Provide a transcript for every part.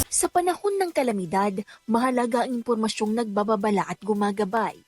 Sa panahon ng kalamidad, mahalaga ang impormasyong nagbababala at gumagabay.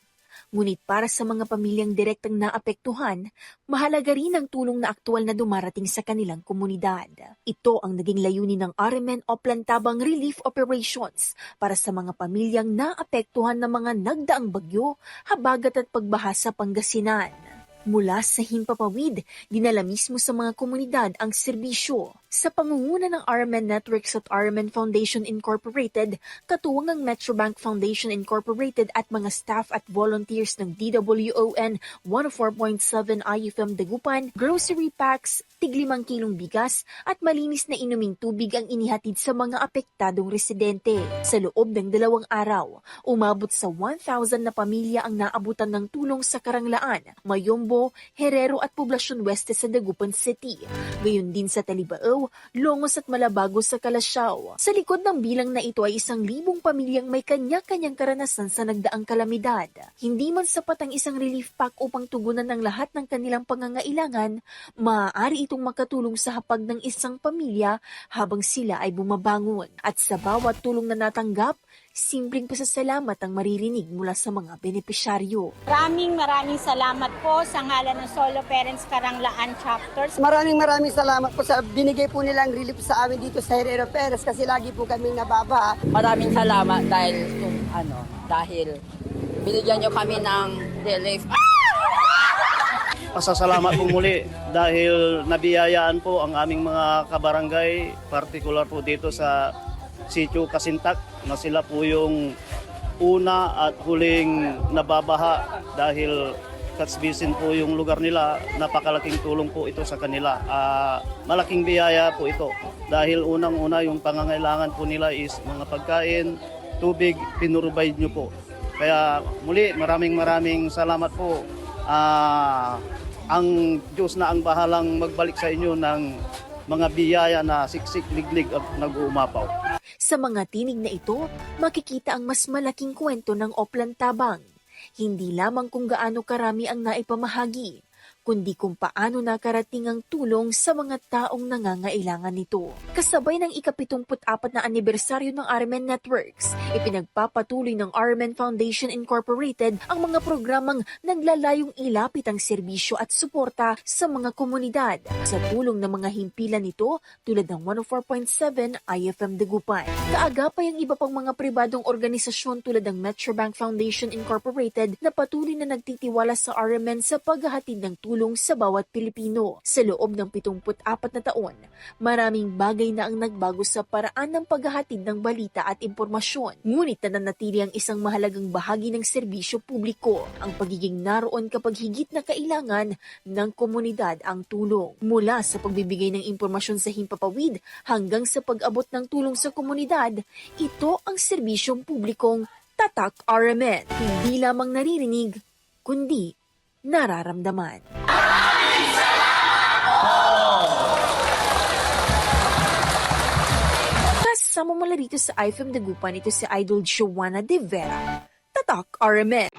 Ngunit para sa mga pamilyang direktang naapektuhan, mahalaga rin ang tulong na aktual na dumarating sa kanilang komunidad. Ito ang naging layunin ng RMN Oplan Tabang Relief Operations para sa mga pamilyang naapektuhan ng mga nagdaang bagyo, habagat at pagbaha sa Pangasinan. Mula sa Himpapawid, dinala mismo sa mga komunidad ang serbisyo. Sa pangunguna ng RMN Networks at RMN Foundation Incorporated, katuwang ang Metrobank Foundation Incorporated at mga staff at volunteers ng DWON 104.7 IFM Dagupan, grocery packs, tig-5 kilong bigas at malinis na inuming tubig ang inihatid sa mga apektadong residente. Sa loob ng 2 araw, umabot sa 1,000 na pamilya ang naabutan ng tulong sa Karanglaan, Mayombo, Herero at Poblacion Weste sa Dagupan City. Gayon din sa Talibao, Longos at Malabago sa Calasiao. Sa likod ng bilang na ito ay 1,000 pamilyang may kanya-kanyang karanasan sa nagdaang kalamidad. Hindi man sapat ang isang relief pack upang tugunan ng lahat ng kanilang pangangailangan, maaari itong makatulong sa hapag ng isang pamilya habang sila ay bumabangon. At sa bawat tulong na natanggap, simpleng pasasalamat ang maririnig mula sa mga benepisyaryo. Maraming salamat po sa ngalan ng Solo Parents Karanglaan Chapters. Maraming salamat po sa binigay po nilang relief sa amin dito sa Herrera Perez kasi lagi po kaming nababa. Maraming salamat dahil binigyan nyo kami ng relief. Pasasalamat po muli dahil nabiyayaan po ang aming mga kabarangay, particular po dito sa Sitio Kasintak, na sila po yung una at huling nababaha dahil Katsbisin po yung lugar nila. Napakalaking tulong po ito sa kanila. Malaking biyaya po ito dahil unang-una yung pangangailangan po nila is mga pagkain, tubig, pinurubay nyo po. Kaya muli maraming salamat po. Ang Diyos na ang bahalang magbalik sa inyo ng mga biyaya na siksik, liglig at nag-uumapaw. Sa mga tinig na ito, makikita ang mas malaking kwento ng Oplan Tabang. Hindi lamang kung gaano karami ang naipamahagi, kundi kung paano nakarating ang tulong sa mga taong nangangailangan nito. Kasabay ng ika-74 na anibersaryo ng RMN Networks, ipinagpapatuloy ng RMN Foundation Incorporated ang mga programang naglalayong ilapit ang serbisyo at suporta sa mga komunidad. Sa tulong ng mga himpilan nito, tulad ng 104.7 IFM Dagupan. Kaagapay ang iba pang mga pribadong organisasyon tulad ng Metrobank Foundation Incorporated na patuloy na nagtitiwala sa RMN sa paghahatid ng tulong sa bawat Pilipino. Sa loob ng 74 na taon, maraming bagay na ang nagbago sa paraan ng paghahatid ng balita at impormasyon. Ngunit nananatili ang isang mahalagang bahagi ng serbisyo publiko, ang pagiging naroon kapag higit na kailangan ng komunidad ang tulong. Mula sa pagbibigay ng impormasyon sa himpapawid hanggang sa pag-abot ng tulong sa komunidad, ito ang serbisyong publikong Tatak RMN. Hindi lamang naririnig, kundi nararamdaman. Kasama mula rito sa IFM Dagupan, ito si Idol Joanna De Vera. Tatak RMN.